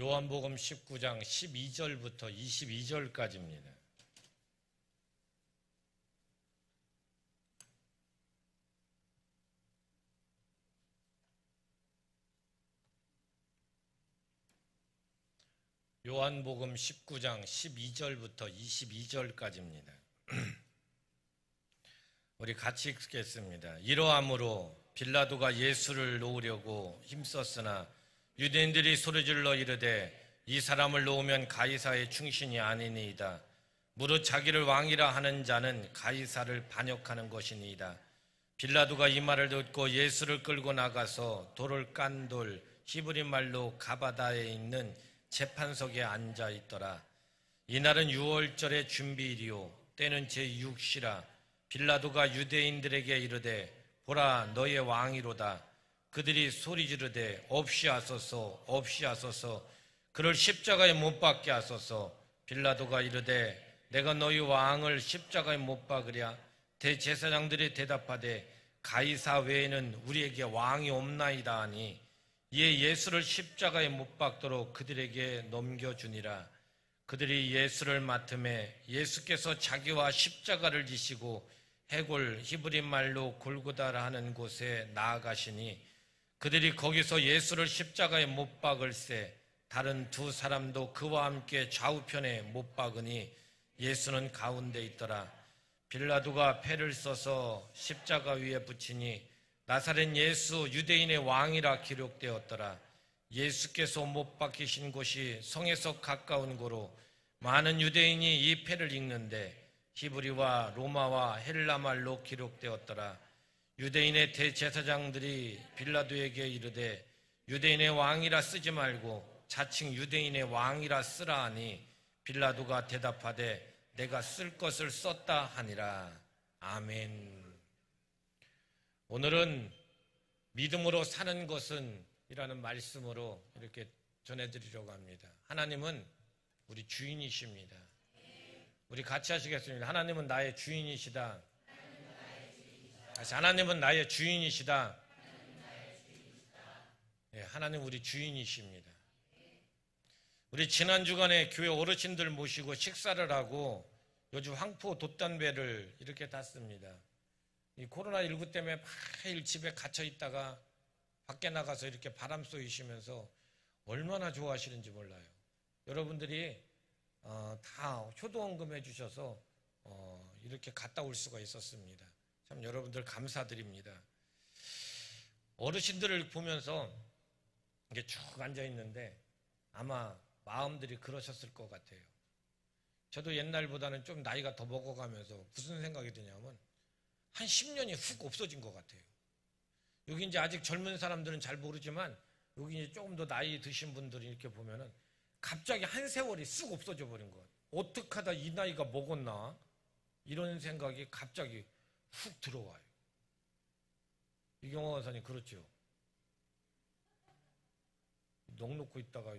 요한복음 19장 12절부터 22절까지입니다. 요한복음 19장 12절부터 22절까지입니다. 우리 같이 읽겠습니다. 이러함으로 빌라도가 예수를 놓으려고 힘썼으나 유대인들이 소리질러 이르되 이 사람을 놓으면 가이사의 충신이 아니니이다. 무릇 자기를 왕이라 하는 자는 가이사를 반역하는 것이니이다. 빌라도가 이 말을 듣고 예수를 끌고 나가서 돌을 깐 돌 히브리 말로 가바다에 있는 재판석에 앉아 있더라. 이날은 유월절의 준비일이요 때는 제6시라. 빌라도가 유대인들에게 이르되 보라 너의 왕이로다. 그들이 소리 지르되 없이 하소서 없이 하소서 그를 십자가에 못 박게 하소서. 빌라도가 이르되 내가 너희 왕을 십자가에 못 박으랴. 대제사장들이 대답하되 가이사 외에는 우리에게 왕이 없나이다 하니 이에 예수를 십자가에 못 박도록 그들에게 넘겨주니라. 그들이 예수를 맡음에 예수께서 자기와 십자가를 지시고 해골 히브리 말로 골고다라 하는 곳에 나아가시니 그들이 거기서 예수를 십자가에 못 박을새 다른 두 사람도 그와 함께 좌우편에 못 박으니 예수는 가운데 있더라. 빌라도가 패를 써서 십자가 위에 붙이니 나사렛 예수 유대인의 왕이라 기록되었더라. 예수께서 못 박히신 곳이 성에서 가까운 고로 많은 유대인이 이 패를 읽는데 히브리와 로마와 헬라 말로 기록되었더라. 유대인의 대제사장들이 빌라도에게 이르되 유대인의 왕이라 쓰지 말고 자칭 유대인의 왕이라 쓰라 하니 빌라도가 대답하되 내가 쓸 것을 썼다 하니라. 아멘. 오늘은 믿음으로 사는 것은 이라는 말씀으로 이렇게 전해드리려고 합니다. 하나님은 우리 주인이십니다. 우리 같이 하시겠습니다. 하나님은 나의 주인이시다. 하나님은 나의 주인이시다. 네, 하나님 우리 주인이십니다. 우리 지난 주간에 교회 어르신들 모시고 식사를 하고 요즘 황포 돛담배를 이렇게 탔습니다. 이 코로나19 때문에 매일 집에 갇혀 있다가 밖에 나가서 이렇게 바람 쏘이시면서 얼마나 좋아하시는지 몰라요. 여러분들이 다 효도원금 해주셔서 이렇게 갔다 올 수가 있었습니다. 참 여러분들 감사드립니다. 어르신들을 보면서 이게 쭉 앉아 있는데 아마 마음들이 그러셨을 것 같아요. 저도 옛날보다는 좀 나이가 더 먹어가면서 무슨 생각이 드냐면 한 10년이 훅 없어진 것 같아요. 여기 이제 아직 젊은 사람들은 잘 모르지만 여기 이제 조금 더 나이 드신 분들이 이렇게 보면은 갑자기 한 세월이 쑥 없어져 버린 것 같아요. 어떻게 하다 이 나이가 먹었나? 이런 생각이 갑자기 훅 들어와요. 이경호 원사님 그렇죠? 넋 놓고 있다가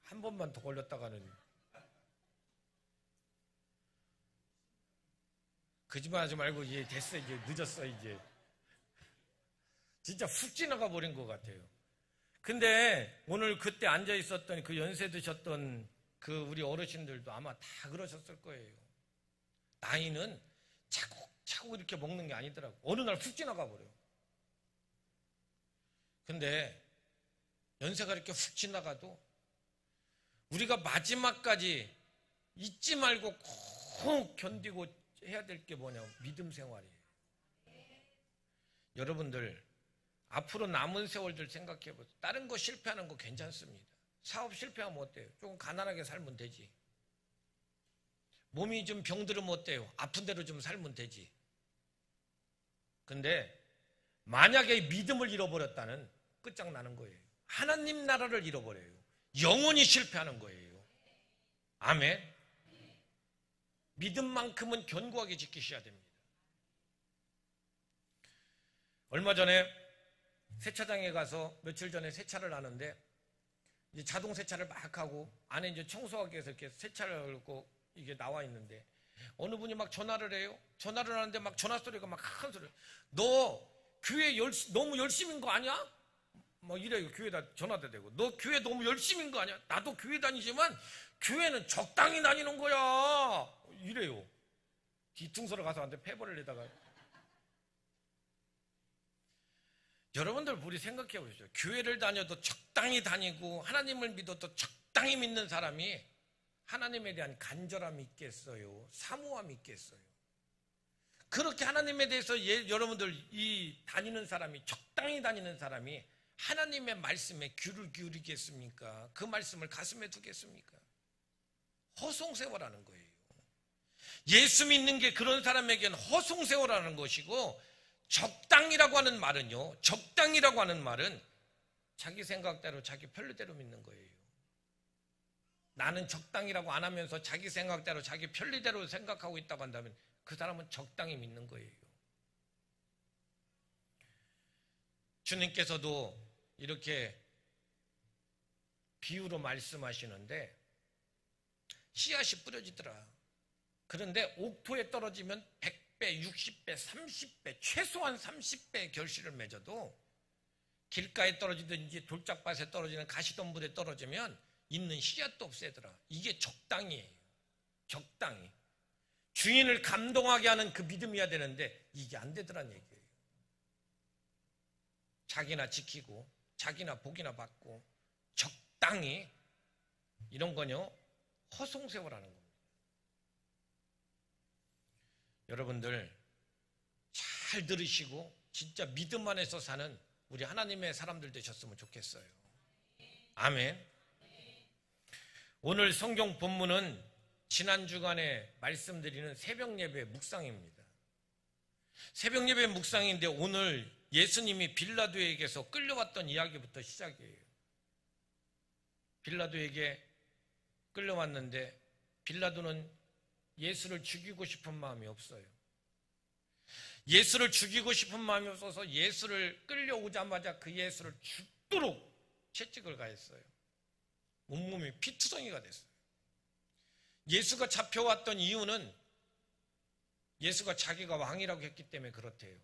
한 번만 더 걸렸다가는 거짓말 하지 말고 이제 됐어 이제 늦었어 이제 진짜 훅 지나가 버린 것 같아요. 근데 오늘 그때 앉아 있었던 그 연세 드셨던 그 우리 어르신들도 아마 다 그러셨을 거예요. 나이는 차곡차곡 이렇게 먹는 게 아니더라고. 어느 날 훅 지나가 버려요. 근데 연세가 이렇게 훅 지나가도 우리가 마지막까지 잊지 말고 꼭 견디고 해야 될 게 뭐냐면 믿음 생활이에요. 여러분들 앞으로 남은 세월들 생각해 보세요. 다른 거 실패하는 거 괜찮습니다. 사업 실패하면 어때요? 조금 가난하게 살면 되지. 몸이 좀 병들으면 어때요? 아픈 대로 좀 살면 되지. 근데 만약에 믿음을 잃어버렸다는 끝장나는 거예요. 하나님 나라를 잃어버려요. 영원히 실패하는 거예요. 아멘. 믿음만큼은 견고하게 지키셔야 됩니다. 얼마 전에 세차장에 가서 며칠 전에 세차를 하는데 이제 자동 세차를 막 하고 안에 이제 청소하기 위해서 이렇게 세차를 하고 이게 나와 있는데 어느 분이 막 전화를 해요. 전화를 하는데 막 전화 소리가 막 큰 소리. 너 교회 너무 열심인 거 아니야? 뭐 이래요. 교회다 전화도 되고. 너 교회 너무 열심인 거 아니야? 나도 교회 다니지만 교회는 적당히 다니는 거야. 이래요. 뒤통수로 가서 한테 패버를 내다가. 여러분들 우리 생각해 보십시오. 교회를 다녀도 적당히 다니고 하나님을 믿어도 적당히 믿는 사람이 하나님에 대한 간절함이 있겠어요? 사모함이 있겠어요? 그렇게 하나님에 대해서 여러분들 이 다니는 사람이, 적당히 다니는 사람이 하나님의 말씀에 귀를 기울이겠습니까? 그 말씀을 가슴에 두겠습니까? 허송세월하는 거예요. 예수 믿는 게 그런 사람에게는 허송세월하는 것이고, 적당이라고 하는 말은요, 적당이라고 하는 말은 자기 생각대로 자기 편리대로 믿는 거예요. 나는 적당이라고 안 하면서 자기 생각대로 자기 편리대로 생각하고 있다고 한다면 그 사람은 적당히 믿는 거예요. 주님께서도 이렇게 비유로 말씀하시는데, 씨앗이 뿌려지더라. 그런데 옥토에 떨어지면 100배, 60배, 30배, 최소한 30배의 결실을 맺어도 길가에 떨어지든지 돌짝밭에 떨어지는 가시덤불에 떨어지면 있는 씨앗도 없애더라. 이게 적당이에요. 적당히. 주인을 감동하게 하는 그 믿음이어야 되는데 이게 안 되더란 얘기예요. 자기나 지키고 자기나 복이나 받고 적당히, 이런 거요 허송세월하는 겁니다. 여러분들 잘 들으시고 진짜 믿음 안에서 사는 우리 하나님의 사람들 되셨으면 좋겠어요. 아멘. 오늘 성경 본문은 지난 주간에 말씀드리는 새벽 예배 묵상입니다. 새벽 예배 묵상인데 오늘 예수님이 빌라도에게서 끌려왔던 이야기부터 시작이에요. 빌라도에게 끌려왔는데 빌라도는 예수를 죽이고 싶은 마음이 없어요. 예수를 죽이고 싶은 마음이 없어서 예수를 끌려오자마자 그 예수를 죽도록 채찍을 가했어요. 온몸이 피투성이가 됐어요. 예수가 잡혀왔던 이유는 예수가 자기가 왕이라고 했기 때문에 그렇대요.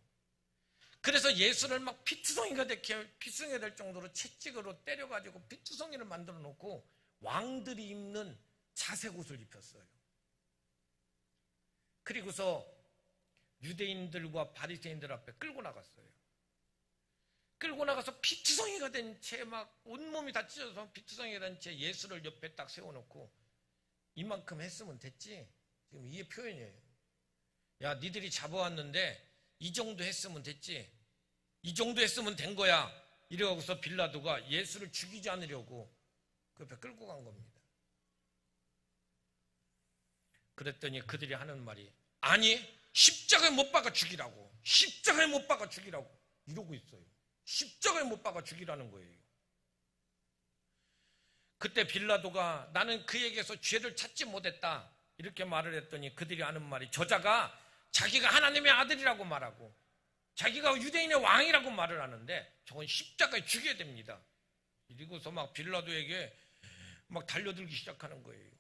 그래서 예수를 막 피투성이가 될 정도로 채찍으로 때려가지고 피투성이를 만들어 놓고 왕들이 입는 자색 옷을 입혔어요. 그리고서 유대인들과 바리새인들 앞에 끌고 나갔어요. 끌고 나가서 피투성이가 된 채, 막 온몸이 다 찢어져서 피투성이가 된 채 예수를 옆에 딱 세워놓고 이만큼 했으면 됐지. 지금 이게 표현이에요. 야, 니들이 잡아왔는데 이 정도 했으면 됐지. 이 정도 했으면 된 거야. 이래갖고서 빌라도가 예수를 죽이지 않으려고 그 옆에 끌고 간 겁니다. 그랬더니 그들이 하는 말이, 아니, 십자가에 못 박아 죽이라고. 십자가에 못 박아 죽이라고. 이러고 있어요. 십자가에 못 박아 죽이라는 거예요. 그때 빌라도가 나는 그에게서 죄를 찾지 못했다 이렇게 말을 했더니 그들이 하는 말이, 저자가 자기가 하나님의 아들이라고 말하고 자기가 유대인의 왕이라고 말을 하는데 저건 십자가에 죽여야 됩니다. 이러고서 막 빌라도에게 막 달려들기 시작하는 거예요.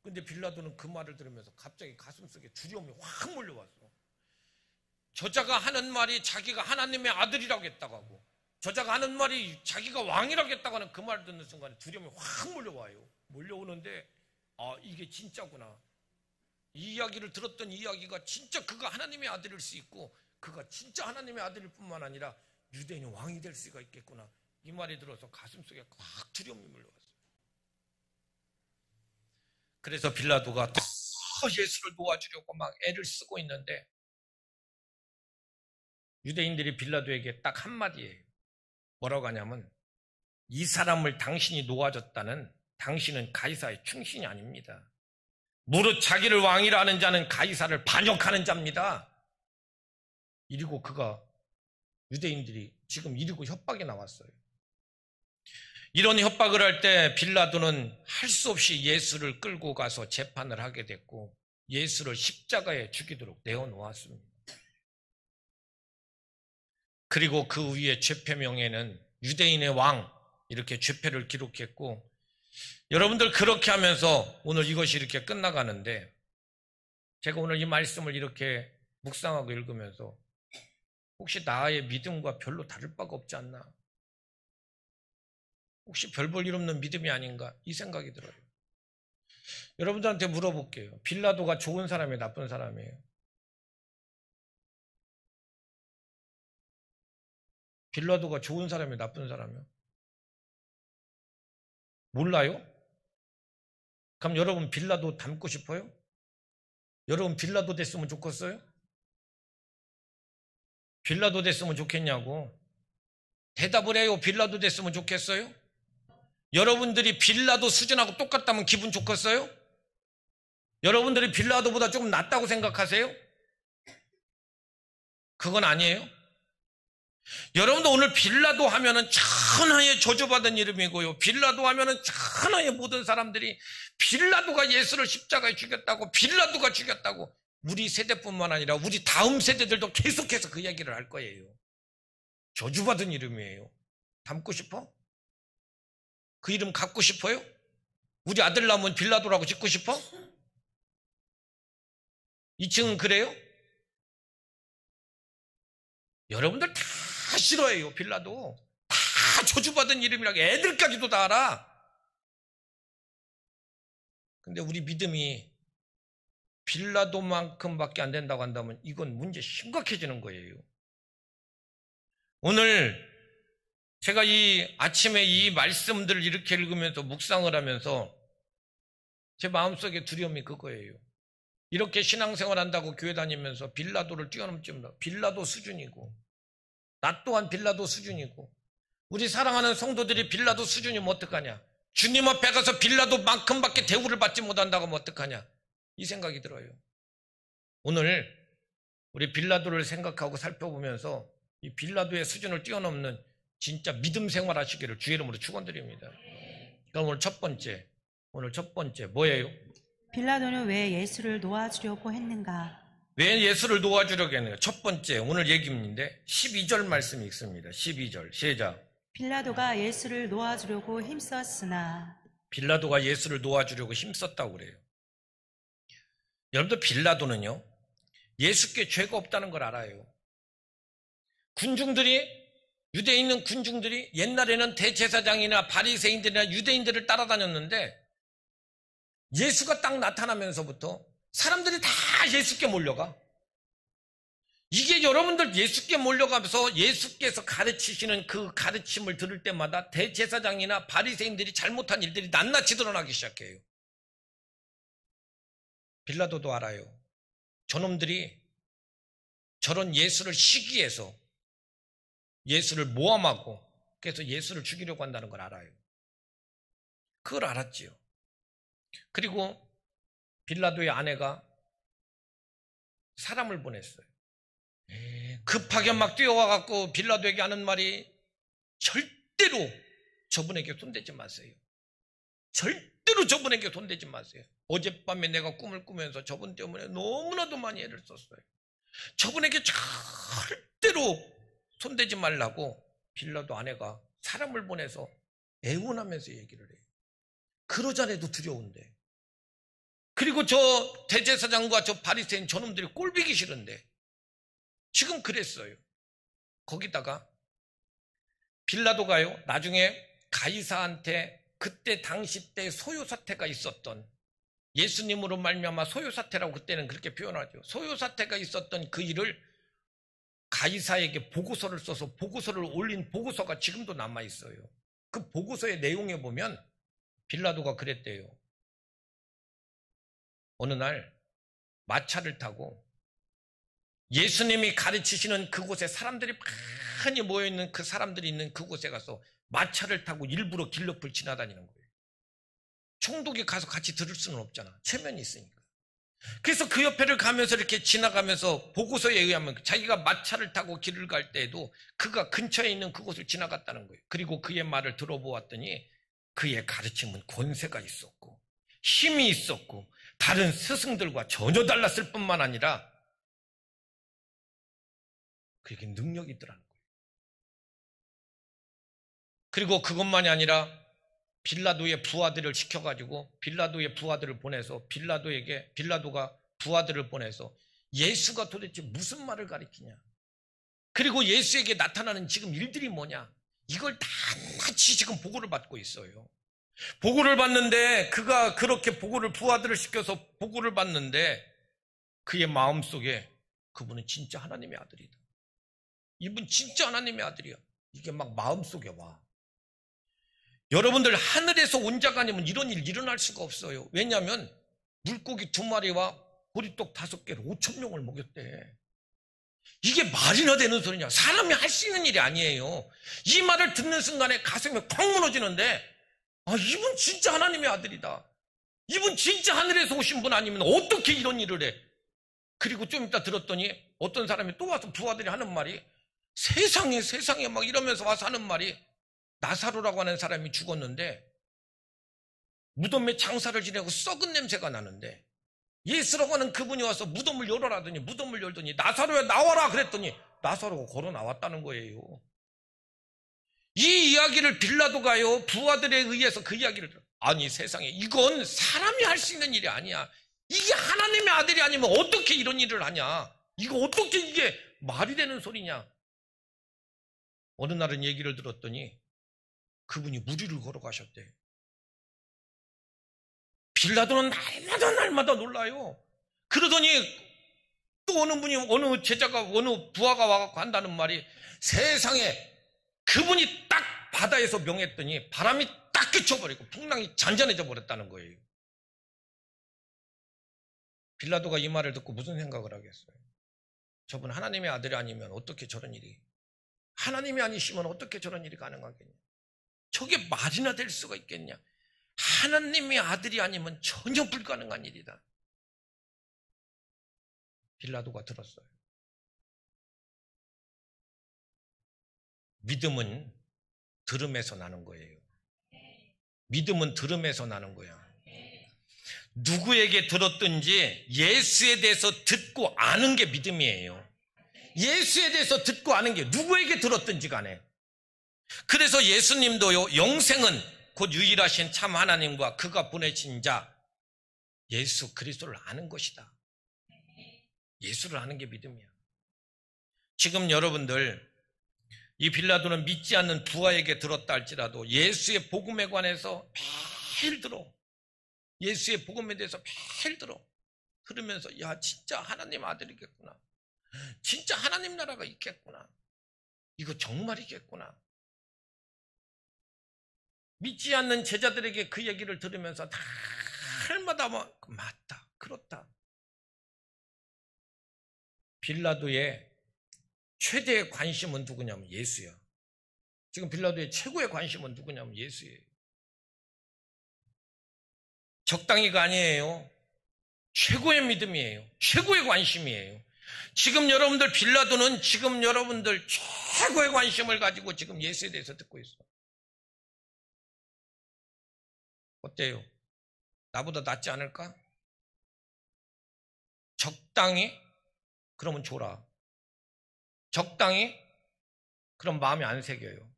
근데 빌라도는 그 말을 들으면서 갑자기 가슴속에 두려움이 확 몰려왔어. 저자가 하는 말이 자기가 하나님의 아들이라고 했다고 하고 저자가 하는 말이 자기가 왕이라고 했다고 하는 그 말을 듣는 순간에 두려움이 확 몰려와요. 몰려오는데 아, 이게 진짜구나. 이 이야기를 들었던 이야기가 진짜 그가 하나님의 아들일 수 있고 그가 진짜 하나님의 아들일 뿐만 아니라 유대인의 왕이 될 수가 있겠구나. 이 말이 들어서 가슴속에 확 두려움이 몰려왔어요. 그래서 빌라도가 더 예수를 도와주려고 막 애를 쓰고 있는데 유대인들이 빌라도에게 딱 한마디예요. 뭐라고 하냐면, 이 사람을 당신이 놓아줬다는 당신은 가이사의 충신이 아닙니다. 무릇 자기를 왕이라 하는 자는 가이사를 반역하는 자입니다. 이리고 그가 유대인들이 지금 이리고 협박이 나왔어요. 이런 협박을 할 때 빌라도는 할 수 없이 예수를 끌고 가서 재판을 하게 됐고 예수를 십자가에 죽이도록 내어놓았습니다. 그리고 그 위에 죄표명에는 유대인의 왕 이렇게 죄표를 기록했고, 여러분들 그렇게 하면서 오늘 이것이 이렇게 끝나가는데 제가 오늘 이 말씀을 이렇게 묵상하고 읽으면서 혹시 나의 믿음과 별로 다를 바가 없지 않나? 혹시 별 볼 일 없는 믿음이 아닌가 이 생각이 들어요. 여러분들한테 물어볼게요. 빌라도가 좋은 사람이에요, 나쁜 사람이에요? 빌라도가 좋은 사람이에요, 나쁜 사람이에요? 몰라요? 그럼 여러분 빌라도 닮고 싶어요? 여러분 빌라도 됐으면 좋겠어요? 빌라도 됐으면 좋겠냐고. 대답을 해요. 빌라도 됐으면 좋겠어요? 여러분들이 빌라도 수준하고 똑같다면 기분 좋겠어요? 여러분들이 빌라도보다 조금 낫다고 생각하세요? 그건 아니에요. 여러분도 오늘 빌라도 하면은 천하의 저주받은 이름이고요. 빌라도 하면은 천하의 모든 사람들이 빌라도가 예수를 십자가에 죽였다고, 빌라도가 죽였다고, 우리 세대뿐만 아니라 우리 다음 세대들도 계속해서 그 얘기를 할 거예요. 저주받은 이름이에요. 닮고 싶어? 그 이름 갖고 싶어요? 우리 아들 낳으면 빌라도라고 짓고 싶어? 2층은 그래요? 여러분들 다 싫어해요. 빌라도 다 저주받은 이름이라고 애들까지도 다 알아. 근데 우리 믿음이 빌라도만큼밖에 안 된다고 한다면 이건 문제 심각해지는 거예요. 오늘 제가 이 아침에 이 말씀들을 이렇게 읽으면서 묵상을 하면서 제 마음속에 두려움이 그거예요. 이렇게 신앙생활 한다고 교회 다니면서 빌라도를 뛰어넘지 못하고, 빌라도 수준이고, 나 또한 빌라도 수준이고, 우리 사랑하는 성도들이 빌라도 수준이면 어떡하냐? 주님 앞에 가서 빌라도만큼밖에 대우를 받지 못한다고 하면 어떡하냐? 이 생각이 들어요. 오늘 우리 빌라도를 생각하고 살펴보면서 이 빌라도의 수준을 뛰어넘는 진짜 믿음 생활 하시기를 주의 이름으로 축원드립니다. 그럼 오늘 첫 번째 뭐예요? 빌라도는 왜 예수를 놓아주려고 했는가? 왜 예수를 놓아주려고 했는가? 첫 번째 오늘 얘기인데 12절 말씀이 있습니다. 12절 시작. 빌라도가 예수를 놓아주려고 힘썼으나. 빌라도가 예수를 놓아주려고 힘썼다고 그래요. 여러분들 빌라도는요 예수께 죄가 없다는 걸 알아요. 유대에 있는 군중들이 옛날에는 대제사장이나 바리새인들이나 유대인들을 따라다녔는데 예수가 딱 나타나면서부터 사람들이 다 예수께 몰려가. 이게 여러분들 예수께 몰려가면서 예수께서 가르치시는 그 가르침을 들을 때마다 대제사장이나 바리새인들이 잘못한 일들이 낱낱이 드러나기 시작해요. 빌라도도 알아요. 저놈들이 저런 예수를 시기해서 예수를 모함하고 그래서 예수를 죽이려고 한다는 걸 알아요. 그걸 알았지요. 그리고 빌라도의 아내가 사람을 보냈어요. 급하게 막 뛰어와갖고 빌라도에게 하는 말이 절대로 저분에게 손대지 마세요. 절대로 저분에게 손대지 마세요. 어젯밤에 내가 꿈을 꾸면서 저분 때문에 너무나도 많이 애를 썼어요. 저분에게 절대로 손대지 말라고 빌라도 아내가 사람을 보내서 애원하면서 얘기를 해요. 그러자래도 두려운데. 그리고 저 대제사장과 저 바리새인 저놈들이 꼴보기 싫은데 지금 그랬어요. 거기다가 빌라도가요 나중에 가이사한테 그때 당시 때 소요사태가 있었던, 예수님으로 말미암아 소요사태라고 그때는 그렇게 표현하죠. 소요사태가 있었던 그 일을 가이사에게 보고서를 써서 보고서를 올린 보고서가 지금도 남아있어요. 그 보고서의 내용에 보면 빌라도가 그랬대요. 어느 날 마차를 타고 예수님이 가르치시는 그곳에 사람들이 많이 모여있는 그 사람들이 있는 그곳에 가서 마차를 타고 일부러 길옆을 지나다니는 거예요. 총독이 가서 같이 들을 수는 없잖아. 체면이 있으니까. 그래서 그 옆에를 가면서 이렇게 지나가면서 보고서에 의하면 자기가 마차를 타고 길을 갈 때에도 그가 근처에 있는 그곳을 지나갔다는 거예요. 그리고 그의 말을 들어보았더니 그의 가르침은 권세가 있었고 힘이 있었고 다른 스승들과 전혀 달랐을 뿐만 아니라 그에게 능력이 있더라는 거예요. 그리고 그것만이 아니라 빌라도의 부하들을 시켜가지고 빌라도의 부하들을 보내서 빌라도가 부하들을 보내서 예수가 도대체 무슨 말을 가리키냐, 그리고 예수에게 나타나는 지금 일들이 뭐냐, 이걸 낱낱이 지금 보고를 받고 있어요. 보고를 받는데 그가 그렇게 부하들을 시켜서 보고를 받는데 그의 마음속에 그분은 진짜 하나님의 아들이다. 이분 진짜 하나님의 아들이야. 이게 막 마음속에 와. 여러분들 하늘에서 온 자가 아니면 이런 일 일어날 수가 없어요. 왜냐하면 물고기 2마리와 보리떡 5개를 5,000명을 먹였대. 이게 말이나 되는 소리냐. 사람이 할 수 있는 일이 아니에요. 이 말을 듣는 순간에 가슴이 콱 무너지는데 이분 진짜 하나님의 아들이다. 이분 진짜 하늘에서 오신 분 아니면 어떻게 이런 일을 해. 그리고 좀 이따 들었더니 어떤 사람이 또 와서 부하들이 하는 말이 세상에 막 이러면서 와서 하는 말이 나사로라고 하는 사람이 죽었는데 무덤에 장사를 지내고 썩은 냄새가 나는데 예수라고 하는 그분이 와서 무덤을 열어라더니 무덤을 열더니 나사로야 나와라 그랬더니 나사로가 걸어 나왔다는 거예요. 이 이야기를 빌라도가요 부하들에 의해서 그 이야기를 들어. 아니 세상에 이건 사람이 할 수 있는 일이 아니야. 이게 하나님의 아들이 아니면 어떻게 이런 일을 하냐. 이거 어떻게 이게 말이 되는 소리냐. 어느 날은 얘기를 들었더니 그분이 무리를 걸어가셨대. 빌라도는 날마다 놀라요. 그러더니 또 어느 분이 어느 제자가 어느 부하가 와서 한다는 말이 세상에 그분이 딱 바다에서 명했더니 바람이 딱 끼쳐버리고 풍랑이 잔잔해져 버렸다는 거예요. 빌라도가 이 말을 듣고 무슨 생각을 하겠어요? 저분 하나님의 아들이 아니면 어떻게 저런 일이, 하나님이 아니시면 어떻게 저런 일이 가능하겠냐. 저게 말이나 될 수가 있겠냐. 하나님의 아들이 아니면 전혀 불가능한 일이다. 빌라도가 들었어요. 믿음은 들음에서 나는 거예요. 믿음은 들음에서 나는 거야. 누구에게 들었든지 예수에 대해서 듣고 아는 게 믿음이에요. 예수에 대해서 듣고 아는 게 누구에게 들었든지 간에. 그래서 예수님도요, 영생은 곧 유일하신 참 하나님과 그가 보내신 자 예수 그리스도를 아는 것이다. 예수를 아는 게 믿음이야. 지금 여러분들 이 빌라도는 믿지 않는 부하에게 들었다 할지라도 예수의 복음에 관해서 매일 들어. 예수의 복음에 대해서 매일 들어. 그러면서 야 진짜 하나님 아들이겠구나. 진짜 하나님 나라가 있겠구나. 이거 정말이겠구나. 믿지 않는 제자들에게 그 얘기를 들으면서 날마다 맞다, 그렇다. 빌라도의 최대의 관심은 누구냐면 예수야. 지금 빌라도의 최고의 관심은 누구냐면 예수예요. 적당히가 아니에요. 최고의 믿음이에요. 최고의 관심이에요. 지금 여러분들 빌라도는 지금 여러분들 최고의 관심을 가지고 지금 예수에 대해서 듣고 있어. 어때요? 나보다 낫지 않을까? 적당히? 그러면 줘라. 적당히? 그럼 마음에 안 새겨요.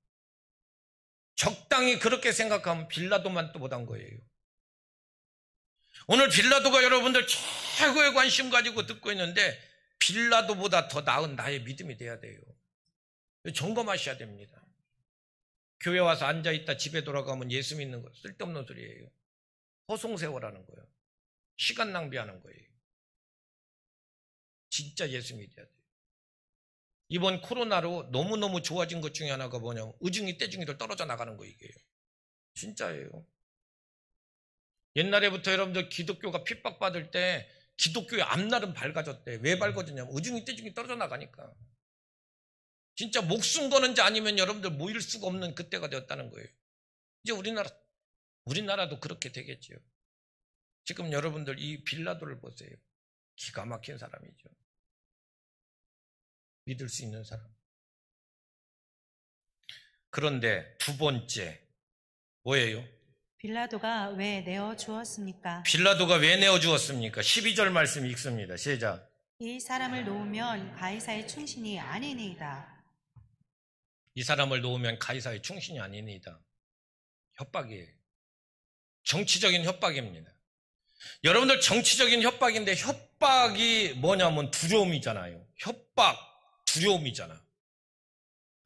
적당히 그렇게 생각하면 빌라도만 또 못한 거예요. 오늘 빌라도가 여러분들 최고의 관심 가지고 듣고 있는데 빌라도보다 더 나은 나의 믿음이 돼야 돼요. 점검하셔야 됩니다. 교회 와서 앉아있다 집에 돌아가면 예수 믿는 거 쓸데없는 소리예요. 허송세월하는 거예요. 시간 낭비하는 거예요. 진짜 예수 믿어야 돼요. 이번 코로나로 너무너무 좋아진 것 중에 하나가 뭐냐면 의중이 떼중이들 떨어져 나가는 거예요. 이게 진짜예요. 옛날에부터 여러분들 기독교가 핍박받을 때 기독교의 앞날은 밝아졌대. 왜 밝아졌냐면 의중이 떼중이 떨어져 나가니까. 진짜 목숨 거는 자 아니면 여러분들 모일 수가 없는 그때가 되었다는 거예요. 이제 우리나라도 그렇게 되겠죠. 지금 여러분들 이 빌라도를 보세요. 기가 막힌 사람이죠. 믿을 수 있는 사람. 그런데 두 번째 뭐예요? 빌라도가 왜 내어 주었습니까? 빌라도가 왜 내어 주었습니까? 12절 말씀 읽습니다. 시작. 이 사람을 놓으면 가이사의 충신이 아니니이다. 이 사람을 놓으면 가이사의 충신이 아니니이다. 협박이에요. 정치적인 협박입니다. 여러분들 정치적인 협박인데 협박이 뭐냐면 두려움이잖아요. 협박, 두려움이잖아.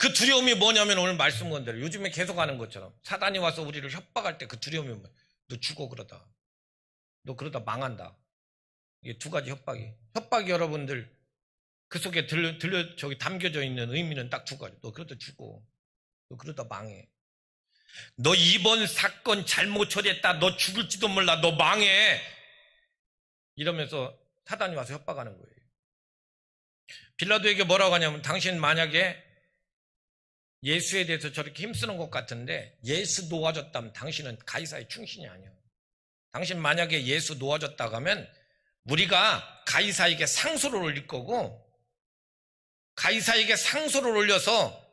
그 두려움이 뭐냐면 오늘 말씀 건 대로 요즘에 계속 하는 것처럼 사단이 와서 우리를 협박할 때 그 두려움이 뭐야? 너 죽어 그러다. 너 그러다 망한다. 이게 두 가지 협박이. 협박이 여러분들 그 속에 저기 담겨져 있는 의미는 딱 두 가지. 너 그러다 죽어. 너 그러다 망해. 너 이번 사건 잘못 처리했다. 너 죽을지도 몰라. 너 망해. 이러면서 사단이 와서 협박하는 거예요. 빌라도에게 뭐라고 하냐면 당신 만약에 예수에 대해서 저렇게 힘쓰는 것 같은데 예수 놓아줬다면 당신은 가이사의 충신이 아니야. 당신 만약에 예수 놓아줬다고 하면 우리가 가이사에게 상소를 올릴 거고 가이사에게 상소를 올려서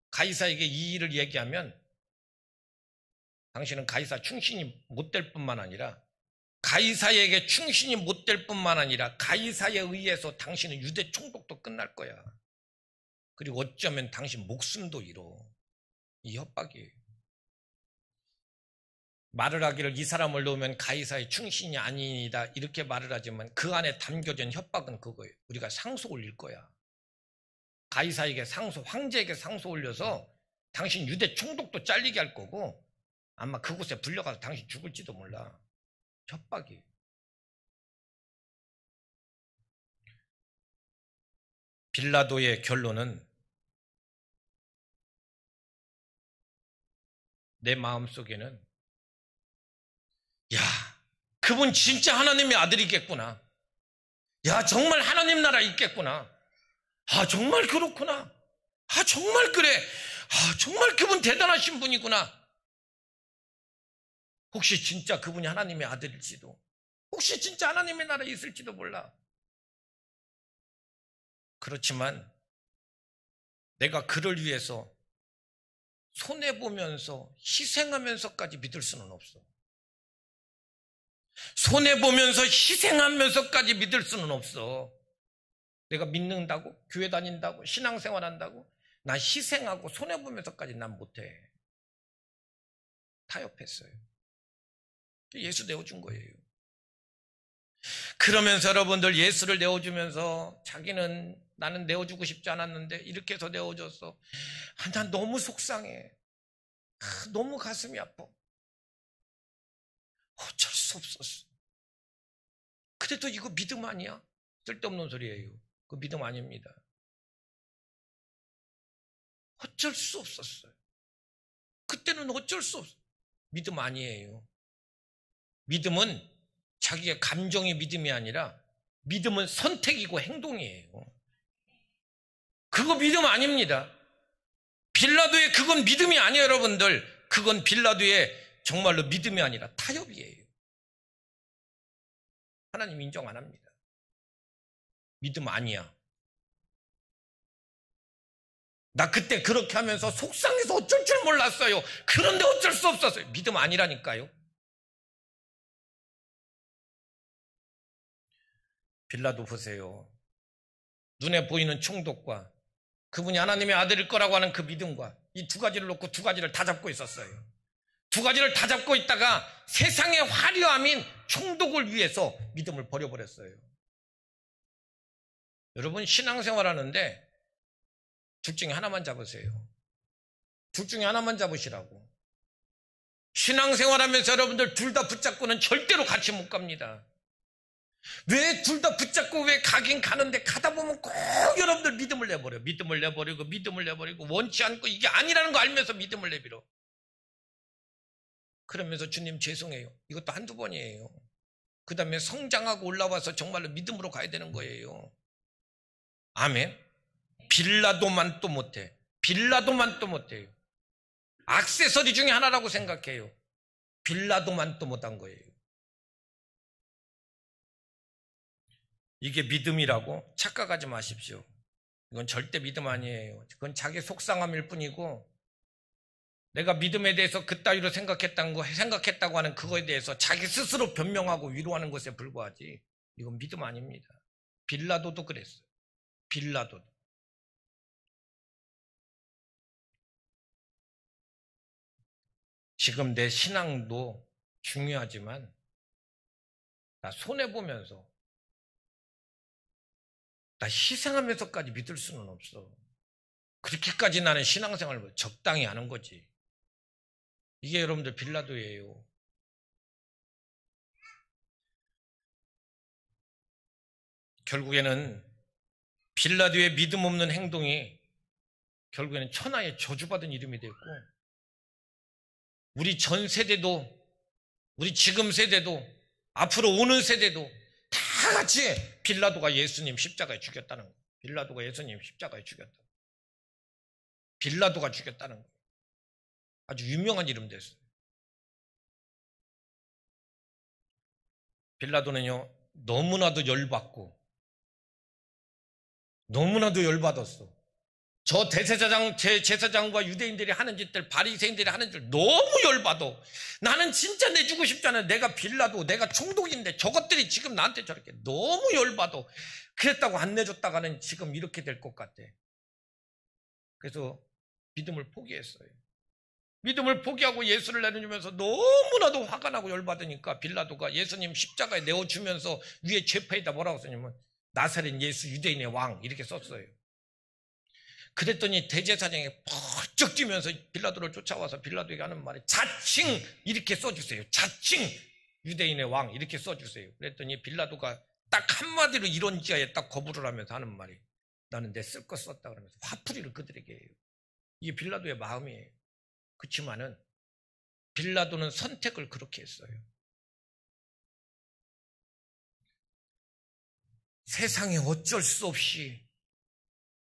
가이사에게 이 일을 얘기하면 당신은 가이사 충신이 못 될 뿐만 아니라 가이사에게 충신이 못 될 뿐만 아니라 가이사에 의해서 당신은 유대 총독도 끝날 거야. 그리고 어쩌면 당신 목숨도 잃어. 이 협박이에요. 말을 하기를 이 사람을 놓으면 가이사의 충신이 아니다 이렇게 말을 하지만 그 안에 담겨진 협박은 그거예요. 우리가 상소 올릴 거야. 가이사에게 상소, 황제에게 상소 올려서 당신 유대 총독도 잘리게 할 거고 아마 그곳에 불려가서 당신 죽을지도 몰라. 협박이에요. 빌라도의 결론은 내 마음속에는 야, 그분 진짜 하나님의 아들이겠구나. 야, 정말 하나님 나라 있겠구나. 아, 정말 그렇구나. 아, 정말 그래. 아, 정말 그분 대단하신 분이구나. 혹시 진짜 그분이 하나님의 아들일지도, 혹시 진짜 하나님의 나라에 있을지도 몰라. 그렇지만 내가 그를 위해서 손해보면서 희생하면서까지 믿을 수는 없어. 손해보면서 희생하면서까지 믿을 수는 없어. 내가 믿는다고, 교회 다닌다고, 신앙생활한다고 난 희생하고 손해보면서까지 난 못해. 타협했어요. 예수 내어준 거예요. 그러면서 여러분들 예수를 내어주면서 자기는 나는 내어주고 싶지 않았는데 이렇게 해서 내어줬어. 아, 난 너무 속상해. 아, 너무 가슴이 아파. 어쩔 수 없었어. 그래도 이거 믿음 아니야? 쓸데없는 소리예요. 그 믿음 아닙니다. 어쩔 수 없었어요. 그때는 어쩔 수 없어. 믿음 아니에요. 믿음은 자기의 감정이 믿음이 아니라 믿음은 선택이고 행동이에요. 그거 믿음 아닙니다. 빌라도의 그건 믿음이 아니에요, 여러분들. 그건 빌라도의 정말로 믿음이 아니라 타협이에요. 하나님 인정 안 합니다. 믿음 아니야. 나 그때 그렇게 하면서 속상해서 어쩔 줄 몰랐어요. 그런데 어쩔 수 없었어요. 믿음 아니라니까요. 빌라도 보세요. 눈에 보이는 총독과 그분이 하나님의 아들일 거라고 하는 그 믿음과 이 두 가지를 놓고 두 가지를 다 잡고 있었어요. 두 가지를 다 잡고 있다가 세상의 화려함인 총독을 위해서 믿음을 버려버렸어요. 여러분 신앙생활 하는데 둘 중에 하나만 잡으세요. 둘 중에 하나만 잡으시라고. 신앙생활 하면서 여러분들 둘 다 붙잡고는 절대로 같이 못 갑니다. 왜 둘 다 붙잡고 왜 가긴 가는데 가다 보면 꼭 여러분들 믿음을 내버려. 믿음을 내버리고 원치 않고 이게 아니라는 거 알면서 믿음을 내버려. 그러면서 주님 죄송해요. 이것도 한두 번이에요. 그 다음에 성장하고 올라와서 정말로 믿음으로 가야 되는 거예요. 아멘. 빌라도만 또 못해. 빌라도만 또 못해요. 액세서리 중에 하나라고 생각해요. 빌라도만 또 못한 거예요. 이게 믿음이라고 착각하지 마십시오. 이건 절대 믿음 아니에요. 그건 자기 속상함일 뿐이고 내가 믿음에 대해서 그따위로 생각했다고 하는 그거에 대해서 자기 스스로 변명하고 위로하는 것에 불과하지 이건 믿음 아닙니다. 빌라도도 그랬어요. 빌라도도. 지금 내 신앙도 중요하지만 나 손해보면서 나 희생하면서까지 믿을 수는 없어. 그렇게까지 나는 신앙생활을 적당히 하는 거지. 이게 여러분들 빌라도예요. 결국에는 빌라도의 믿음 없는 행동이 결국에는 천하의 저주받은 이름이 됐고, 우리 전 세대도, 우리 지금 세대도, 앞으로 오는 세대도 다 같이 빌라도가 예수님 십자가에 죽였다는 거예요. 빌라도가 예수님 십자가에 죽였다. 빌라도가 죽였다는 거예요. 아주 유명한 이름 됐어요. 빌라도는요, 너무나도 열받고, 너무나도 열받았어. 저 제사장과 유대인들이 하는 짓들, 바리새인들이 하는 짓들 너무 열받아. 나는 진짜 내주고 싶지 않아. 내가 빌라도, 내가 총독인데 저것들이 지금 나한테 저렇게 너무 열받아. 그랬다고 안 내줬다가는 지금 이렇게 될 것 같아. 그래서 믿음을 포기했어요. 믿음을 포기하고 예수를 내려주면서 너무나도 화가 나고 열받으니까 빌라도가 예수님 십자가에 내어주면서 위에 죄패에다 뭐라고 썼냐면 나사렛 예수 유대인의 왕 이렇게 썼어요. 그랬더니 대제사장이 펄쩍 뛰면서 빌라도를 쫓아와서 빌라도에게 하는 말이 자칭 이렇게 써주세요. 자칭 유대인의 왕 이렇게 써주세요. 그랬더니 빌라도가 딱 한마디로 이런 지하에 딱 거부를 하면서 하는 말이 나는 내 쓸 거 썼다 그러면서 화풀이를 그들에게 해요. 이게 빌라도의 마음이에요. 그렇지만은 빌라도는 선택을 그렇게 했어요. 세상에 어쩔 수 없이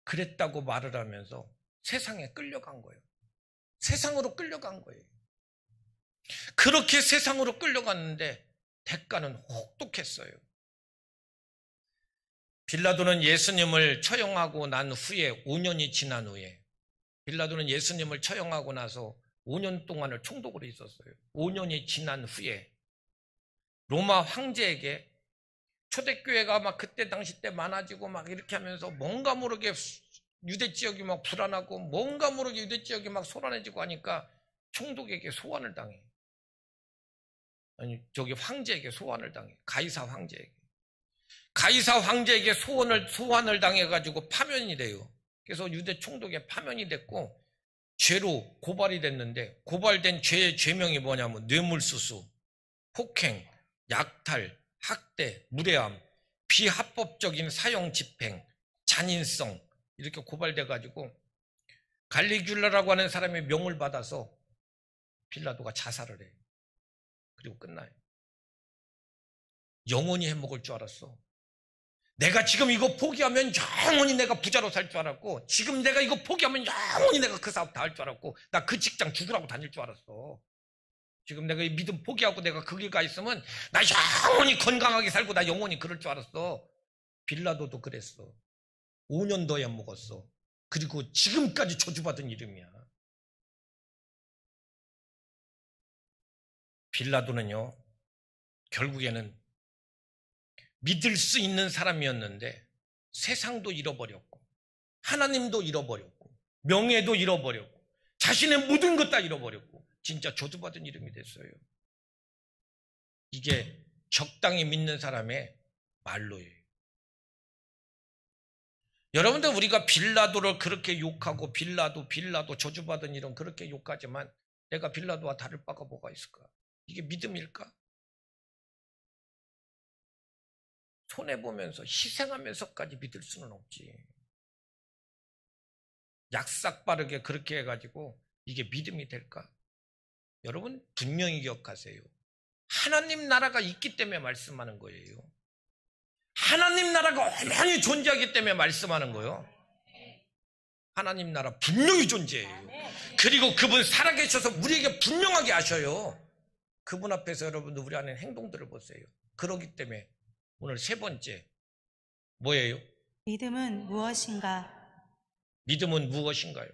그랬다고 말을 하면서 세상에 끌려간 거예요. 세상으로 끌려간 거예요. 그렇게 세상으로 끌려갔는데 대가는 혹독했어요. 빌라도는 예수님을 처형하고 난 후에 5년이 지난 후에 빌라도는 예수님을 처형하고 나서 5년 동안을 총독으로 있었어요. 5년이 지난 후에 로마 황제에게 초대교회가 막 그때 당시 때 많아지고 막 이렇게 하면서 뭔가 모르게 유대 지역이 막 불안하고 뭔가 모르게 유대 지역이 막 소란해지고 하니까 총독에게 소환을 당해. 아니 저기 황제에게 소환을 당해. 가이사 황제에게. 가이사 황제에게 소환을 당해가지고 파면이 돼요. 그래서 유대 총독에 파면이 됐고 죄로 고발이 됐는데 고발된 죄의 죄명이 뭐냐면 뇌물수수, 폭행, 약탈, 학대, 무례함, 비합법적인 사형 집행, 잔인성 이렇게 고발돼가지고 갈리귤라라고 하는 사람의 명을 받아서 빌라도가 자살을 해요. 그리고 끝나요. 영원히 해먹을 줄 알았어. 내가 지금 이거 포기하면 영원히 내가 부자로 살 줄 알았고 지금 내가 이거 포기하면 영원히 내가 그 사업 다 할 줄 알았고 나 그 직장 죽으라고 다닐 줄 알았어. 지금 내가 이 믿음 포기하고 내가 거기 가 있으면 나 영원히 건강하게 살고 나 영원히 그럴 줄 알았어. 빌라도도 그랬어. 5년 더 해먹었어. 그리고 지금까지 저주받은 이름이야. 빌라도는요 결국에는 믿을 수 있는 사람이었는데 세상도 잃어버렸고 하나님도 잃어버렸고 명예도 잃어버렸고 자신의 모든 것 다 잃어버렸고 진짜 저주받은 이름이 됐어요. 이게 적당히 믿는 사람의 말로예요. 여러분들 우리가 빌라도를 그렇게 욕하고 빌라도 저주받은 이름 그렇게 욕하지만 내가 빌라도와 다를 바가 뭐가 있을까? 이게 믿음일까? 손해보면서 희생하면서까지 믿을 수는 없지. 약삭빠르게 그렇게 해가지고 이게 믿음이 될까? 여러분 분명히 기억하세요. 하나님 나라가 있기 때문에 말씀하는 거예요. 하나님 나라가 엄연히 존재하기 때문에 말씀하는 거예요. 하나님 나라 분명히 존재해요. 그리고 그분 살아계셔서 우리에게 분명하게 하셔요. 그분 앞에서 여러분들 우리 하는 행동들을 보세요. 그러기 때문에 오늘 세 번째 뭐예요? 믿음은 무엇인가? 믿음은 무엇인가요?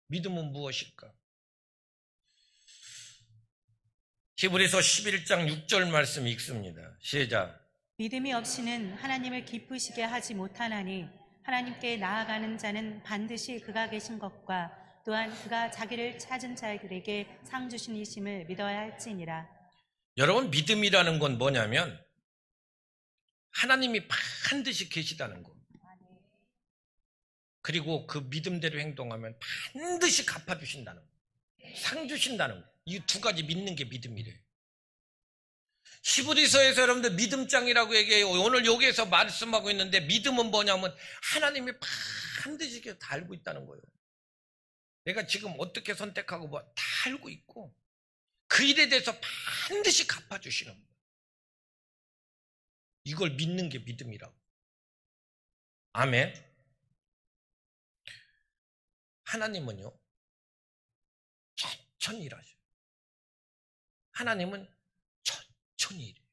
믿음은 무엇일까? 히브리서 11장 6절 말씀 읽습니다. 시작. 믿음이 없이는 하나님을 기쁘시게 하지 못하나니 하나님께 나아가는 자는 반드시 그가 계신 것과 또한 그가 자기를 찾은 자들에게 상 주시니심을 믿어야 할지니라. 여러분 믿음이라는 건 뭐냐면 하나님이 반드시 계시다는 거. 그리고 그 믿음대로 행동하면 반드시 갚아주신다는 거예요. 상 주신다는 거예요. 이 두 가지 믿는 게 믿음이래요. 히브리서에서 여러분들 믿음장이라고 얘기해요. 오늘 여기에서 말씀하고 있는데 믿음은 뭐냐면 하나님이 반드시 다 알고 있다는 거예요. 내가 지금 어떻게 선택하고 뭐 다 알고 있고 그 일에 대해서 반드시 갚아주시는 거예요. 이걸 믿는 게 믿음이라고. 아멘. 하나님은요 천천히 일하셔요. 하나님은 천천히 일해요.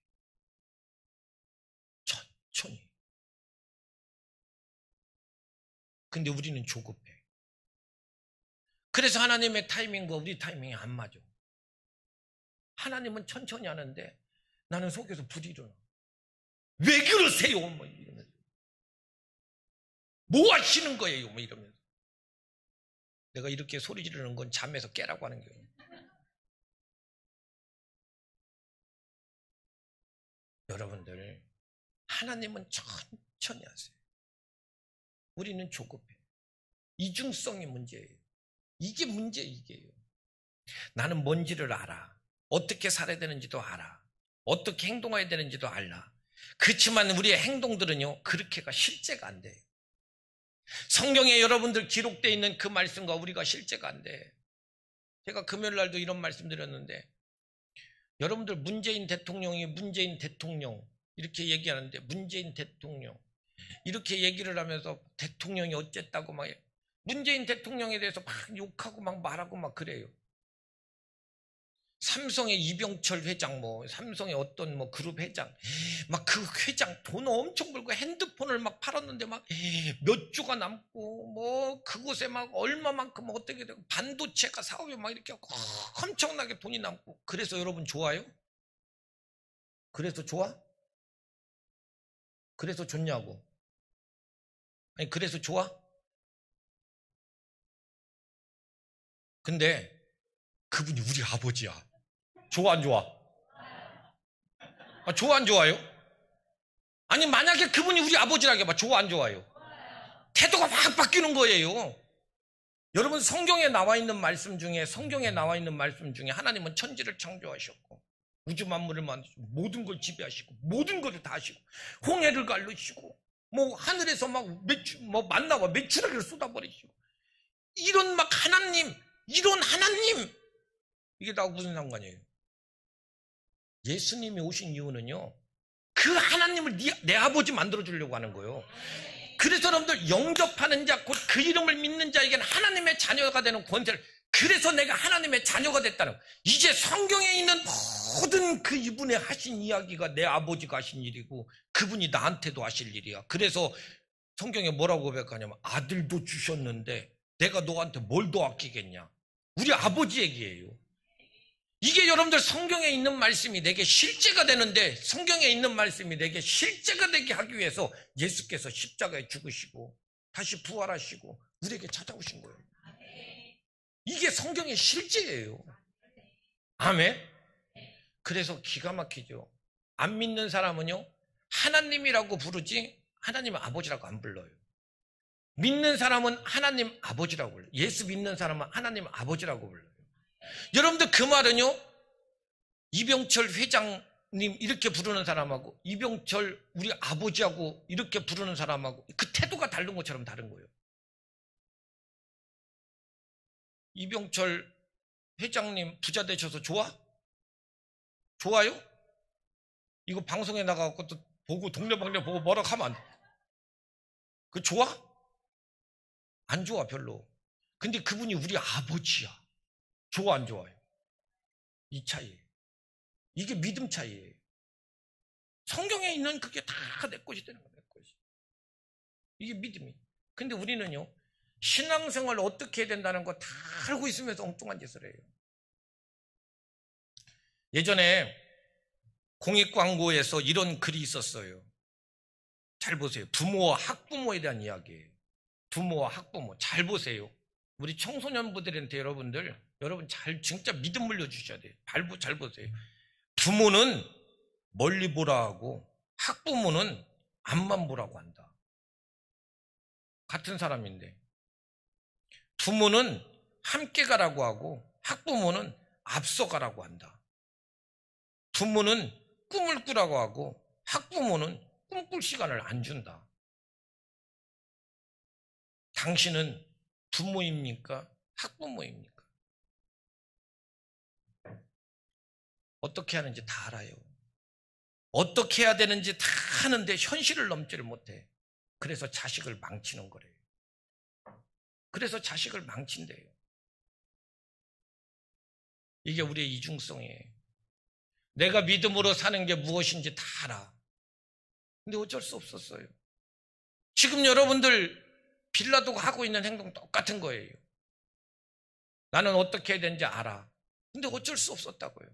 천천히. 근데 우리는 조급해. 그래서 하나님의 타이밍과 우리 타이밍이 안 맞아. 하나님은 천천히 하는데 나는 속에서 불이 일어나. 왜 그러세요? 뭐 이러면서. 뭐 하시는 거예요? 뭐 이러면서. 내가 이렇게 소리 지르는 건 잠에서 깨라고 하는 거예요. 여러분들, 하나님은 천천히 하세요. 우리는 조급해. 이중성이 문제예요. 이게 문제예요, 이게요. 나는 뭔지를 알아. 어떻게 살아야 되는지도 알아. 어떻게 행동해야 되는지도 알아. 그렇지만 우리의 행동들은요, 그렇게가 실제가 안 돼요. 성경에 여러분들 기록되어 있는 그 말씀과 우리가 실제가 안 돼. 제가 금요일 날도 이런 말씀 드렸는데, 여러분들 문재인 대통령이 문재인 대통령 이렇게 얘기하는데, 문재인 대통령 이렇게 얘기를 하면서 대통령이 어쨌다고 막 문재인 대통령에 대해서 막 욕하고 막 말하고 막 그래요. 삼성의 이병철 회장, 뭐 삼성의 어떤 뭐 그룹 회장, 막 그 회장 돈 엄청 벌고 핸드폰을 막 팔았는데 막 몇 주가 남고 뭐 그곳에 막 얼마만큼 어떻게 되고 반도체가 사업에 막 이렇게 엄청나게 돈이 남고. 그래서 여러분 좋아요? 그래서 좋아? 그래서 좋냐고? 아니 그래서 좋아? 근데 그분이 우리 아버지야. 좋아 안 좋아? 좋아 안 좋아요? 아니 만약에 그분이 우리 아버지라고 해봐. 좋아 안 좋아요? 태도가 막 바뀌는 거예요. 여러분 성경에 나와 있는 말씀 중에 하나님은 천지를 창조하셨고 우주 만물을 만드시고 모든 걸 지배하시고 모든 것을 다 하시고 홍해를 갈르시고 뭐 하늘에서 막 만나와 메추라기를 쏟아버리시고 이런 막 하나님, 이런 하나님, 이게 다 무슨 상관이에요? 예수님이 오신 이유는요, 그 하나님을 내 아버지 만들어주려고 하는 거예요. 그래서 여러분들 영접하는 자, 곧 그 이름을 믿는 자에게는 하나님의 자녀가 되는 권세를, 그래서 내가 하나님의 자녀가 됐다는 거예요. 이제 성경에 있는 모든 그 이분의 하신 이야기가 내 아버지가 하신 일이고 그분이 나한테도 하실 일이야. 그래서 성경에 뭐라고 고백하냐면 아들도 주셨는데 내가 너한테 뭘 더 아끼겠냐. 우리 아버지 얘기예요. 이게 여러분들 성경에 있는 말씀이 내게 실제가 되는데, 성경에 있는 말씀이 내게 실제가 되게 하기 위해서 예수께서 십자가에 죽으시고 다시 부활하시고 우리에게 찾아오신 거예요. 이게 성경의 실제예요. 아멘. 그래서 기가 막히죠. 안 믿는 사람은요 하나님이라고 부르지 하나님 아버지라고 안 불러요. 믿는 사람은 하나님 아버지라고 불러요. 예수 믿는 사람은 하나님 아버지라고 불러요. 여러분들 그 말은요, 이병철 회장님 이렇게 부르는 사람하고 이병철 우리 아버지하고 이렇게 부르는 사람하고 그 태도가 다른 것처럼 다른 거예요. 이병철 회장님 부자 되셔서 좋아? 좋아요? 이거 방송에 나가고 또 보고 동네방네 보고 뭐라 하면 안 돼. 그 좋아? 안 좋아 별로. 근데 그분이 우리 아버지야. 좋아 안 좋아요? 이 차이예요. 이게 믿음 차이예요. 성경에 있는 그게 다 내 것이 되는 거예요. 내 것이. 이게 믿음이. 근데 우리는요 신앙생활을 어떻게 해야 된다는 거 다 알고 있으면서 엉뚱한 짓을 해요. 예전에 공익광고에서 이런 글이 있었어요. 잘 보세요. 부모와 학부모에 대한 이야기예요. 부모와 학부모 잘 보세요. 우리 청소년부들한테 여러분 잘 진짜 믿음 물려주셔야 돼요. 잘 보세요. 부모는 멀리 보라 하고 학부모는 앞만 보라고 한다. 같은 사람인데 부모는 함께 가라고 하고 학부모는 앞서 가라고 한다. 부모는 꿈을 꾸라고 하고 학부모는 꿈꿀 시간을 안 준다. 당신은 부모입니까? 학부모입니까? 어떻게 하는지 다 알아요. 어떻게 해야 되는지 다 하는데 현실을 넘지를 못해. 그래서 자식을 망치는 거래요. 그래서 자식을 망친대요. 이게 우리의 이중성이에요. 내가 믿음으로 사는 게 무엇인지 다 알아. 근데 어쩔 수 없었어요. 지금 여러분들 빌라도가 하고 있는 행동 똑같은 거예요. 나는 어떻게 해야 되는지 알아. 근데 어쩔 수 없었다고요.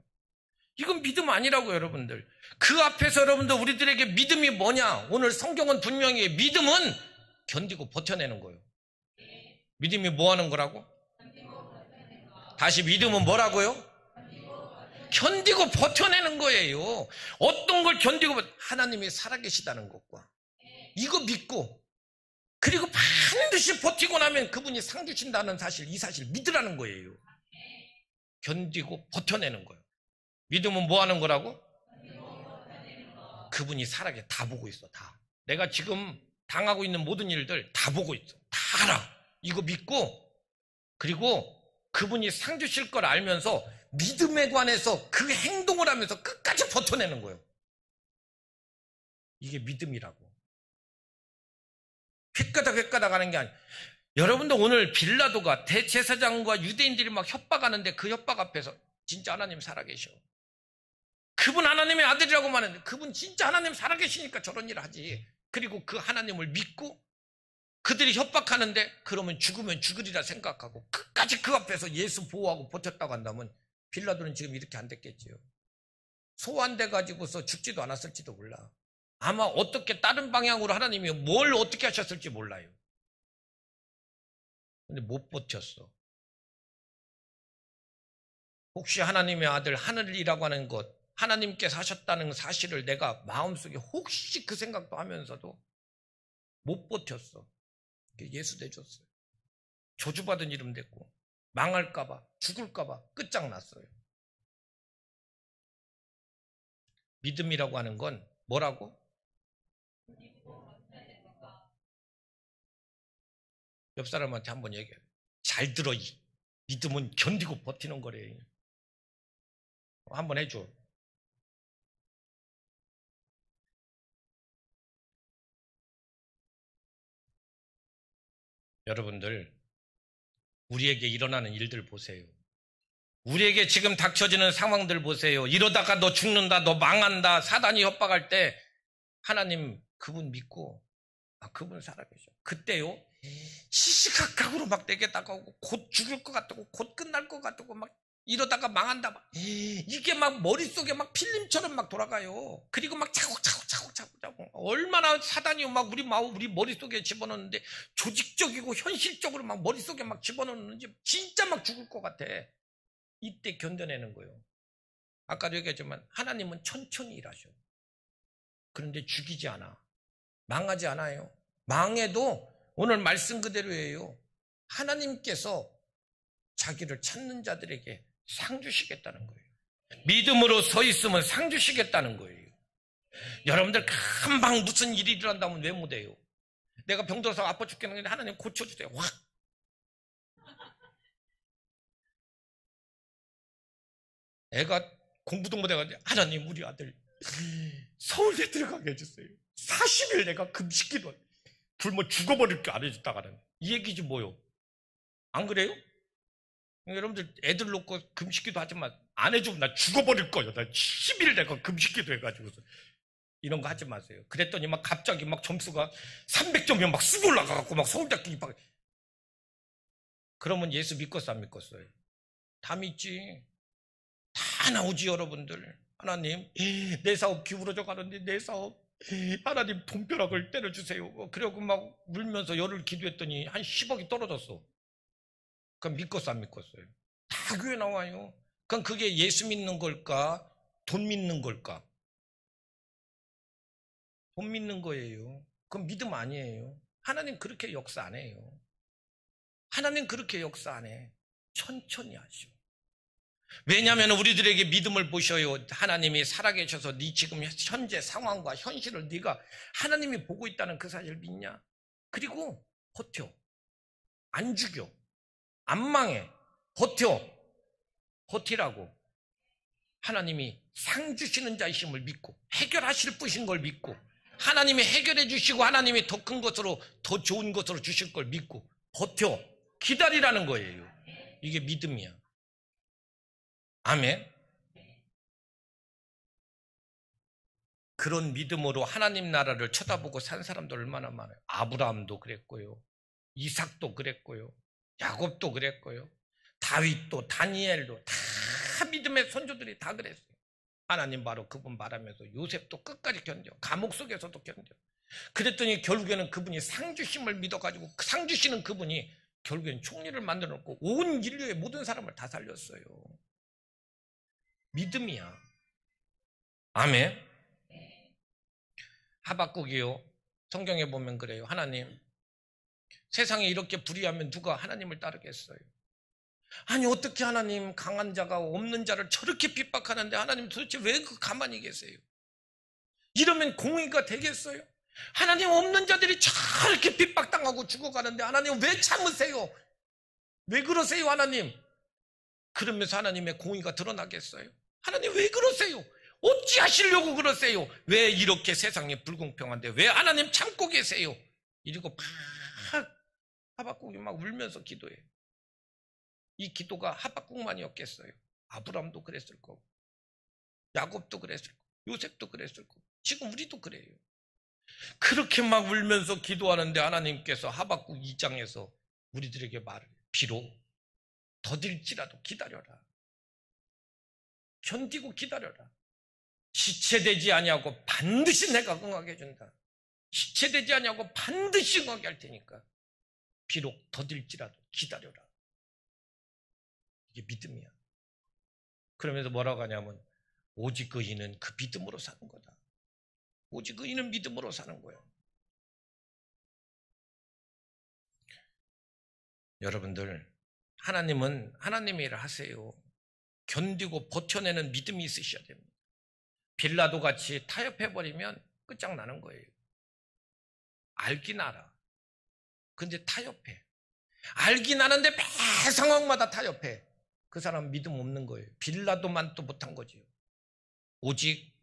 이건 믿음 아니라고요, 여러분들. 그 앞에서 여러분들 우리들에게 믿음이 뭐냐? 오늘 성경은 분명히 믿음은 견디고 버텨내는 거예요. 믿음이 뭐 하는 거라고? 다시 믿음은 뭐라고요? 견디고 버텨내는 거예요. 어떤 걸 견디고 하나님이 살아계시다는 것과 이거 믿고 그리고 반드시 버티고 나면 그분이 상 주신다는 사실, 이 사실 믿으라는 거예요. 견디고 버텨내는 거예요. 믿음은 뭐 하는 거라고? 그분이 살아계 다 보고 있어. 다. 내가 지금 당하고 있는 모든 일들 다 보고 있어. 다 알아. 이거 믿고 그리고 그분이 상 주실 걸 알면서 믿음에 관해서 그 행동을 하면서 끝까지 버텨내는 거예요. 이게 믿음이라고. 획가닥 하는 게 아니에요. 여러분도 오늘 빌라도가 대제사장과 유대인들이 막 협박하는데 그 협박 앞에서 진짜 하나님 살아계셔. 그분 하나님의 아들이라고 말하는데 그분 진짜 하나님 살아계시니까 저런 일을 하지. 그리고 그 하나님을 믿고 그들이 협박하는데 그러면 죽으면 죽으리라 생각하고 끝까지 그 앞에서 예수 보호하고 버텼다고 한다면 빌라도는 지금 이렇게 안 됐겠지요. 소환돼 가지고서 죽지도 않았을지도 몰라. 아마 어떻게 다른 방향으로 하나님이 뭘 어떻게 하셨을지 몰라요. 근데 못 버텼어. 혹시 하나님의 아들 하늘이라고 하는 것, 하나님께서 하셨다는 사실을 내가 마음속에 혹시 그 생각도 하면서도 못 버텼어. 예수 내줬어요. 저주받은 이름 됐고 망할까봐 죽을까봐 끝장났어요. 믿음이라고 하는 건 뭐라고? 옆 사람한테 한번 얘기해. 잘 들어. 믿음은 견디고 버티는 거래. 한번 해줘. 여러분들 우리에게 일어나는 일들 보세요. 우리에게 지금 닥쳐지는 상황들 보세요. 이러다가 너 죽는다, 너 망한다, 사단이 협박할 때 하나님 그분 믿고 그분 살아계셔. 그때요 시시각각으로 막 내게 다가오고 곧 죽을 것 같고 곧 끝날 것 같고 막 이러다가 망한다 막 이게 막 머릿속에 막 필름처럼 막 돌아가요. 그리고 막 차곡차곡 얼마나 사단이 막 우리 머릿속에 집어넣는데 조직적이고 현실적으로 막 머릿속에 막 집어넣는지 진짜 막 죽을 것 같아. 이때 견뎌내는 거예요. 아까도 얘기했지만 하나님은 천천히 일하셔. 그런데 죽이지 않아. 망하지 않아요. 망해도 오늘 말씀 그대로예요. 하나님께서 자기를 찾는 자들에게 상 주시겠다는 거예요. 믿음으로 서 있으면 상 주시겠다는 거예요. 여러분들 금방 무슨 일이 일어난다면 왜 못해요? 내가 병들어서 아파 죽겠는데 하나님 고쳐주세요. 확. 애가 공부도 못해가지고 하나님 우리 아들 서울대 들어가게 해주세요. 40일 내가 금식기도 굶어 죽어버릴 게 안 해줬다가는 이 얘기지 뭐요. 안 그래요? 여러분들 애들 놓고 금식기도 하지만 안 해주면 나 죽어버릴 거예요. 나 10일 내가 금식기도 해가지고서 이런 거 하지 마세요. 그랬더니 막 갑자기 막 점수가 300점이 막 쑥 올라가갖고 막 서울대학교 입학. 그러면 예수 믿겠어 안 믿겠어요? 다 믿지. 다 나오지 여러분들. 하나님 내 사업 기울어져 가는데 내 사업 하나님 돈벼락을 때려주세요. 그러고 막 울면서 열흘 기도했더니 한 10억이 떨어졌어. 그럼 믿겠어 안 믿겠어요? 다 교회 나와요. 그럼 그게 예수 믿는 걸까? 돈 믿는 걸까? 돈 믿는 거예요. 그건 믿음 아니에요. 하나님 그렇게 역사 안 해요. 하나님 그렇게 역사 안 해. 천천히 하셔. 왜냐하면 우리들에게 믿음을 보셔요. 하나님이 살아계셔서 네 지금 현재 상황과 현실을 네가 하나님이 보고 있다는 그 사실을 믿냐? 그리고 버텨. 안 죽여. 안 망해. 버텨. 버티라고. 하나님이 상 주시는 자이심을 믿고 해결하실 분인 걸 믿고 하나님이 해결해 주시고 하나님이 더 큰 것으로 더 좋은 것으로 주실 걸 믿고 버텨. 기다리라는 거예요. 이게 믿음이야. 아멘. 그런 믿음으로 하나님 나라를 쳐다보고 산 사람도 얼마나 많아요. 아브라함도 그랬고요. 이삭도 그랬고요. 야곱도 그랬고요. 다윗도 다니엘도 다 믿음의 선조들이 다 그랬어요. 하나님 바로 그분 말하면서 요셉도 끝까지 견뎌. 감옥 속에서도 견뎌. 그랬더니 결국에는 그분이 상 주심을 믿어가지고 상 주시는 그분이 결국에는 총리를 만들어 놓고 온 인류의 모든 사람을 다 살렸어요. 믿음이야. 아멘. 하박국이요. 성경에 보면 그래요. 하나님, 세상에 이렇게 불의하면 누가 하나님을 따르겠어요? 아니 어떻게 하나님 강한 자가 없는 자를 저렇게 핍박하는데 하나님 도대체 왜 가만히 계세요? 이러면 공의가 되겠어요? 하나님 없는 자들이 저렇게 핍박당하고 죽어가는데 하나님 왜 참으세요? 왜 그러세요 하나님? 그러면서 하나님의 공의가 드러나겠어요? 하나님 왜 그러세요? 어찌하시려고 그러세요? 왜 이렇게 세상이 불공평한데 왜 하나님 참고 계세요? 이러고 막 하박국이 막 울면서 기도해요. 이 기도가 하박국만이었겠어요? 아브라함도 그랬을 거고 야곱도 그랬을 거고 요셉도 그랬을 거고 지금 우리도 그래요. 그렇게 막 울면서 기도하는데 하나님께서 하박국 2장에서 우리들에게 말을 해요. 비록 더딜지라도 기다려라. 견디고 기다려라. 지체되지 아니하고 반드시 내가 응하게 해준다. 지체되지 아니하고 반드시 응하게 할 테니까 비록 더딜지라도 기다려라. 이게 믿음이야. 그러면서 뭐라고 하냐면 오직 의인은 그 믿음으로 사는 거다. 오직 의인은 믿음으로 사는 거예요. 여러분들 하나님은 하나님의 일을 하세요. 견디고 버텨내는 믿음이 있으셔야 됩니다. 빌라도 같이 타협해버리면 끝장나는 거예요. 알긴 알아. 근데 타협해. 알긴 아는데 매 상황마다 타협해. 그 사람은 믿음 없는 거예요. 빌라도만 또 못한 거지요. 오직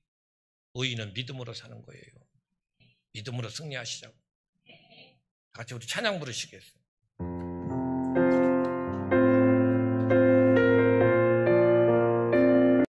의인은 믿음으로 사는 거예요. 믿음으로 승리하시자고. 같이 우리 찬양 부르시겠어요?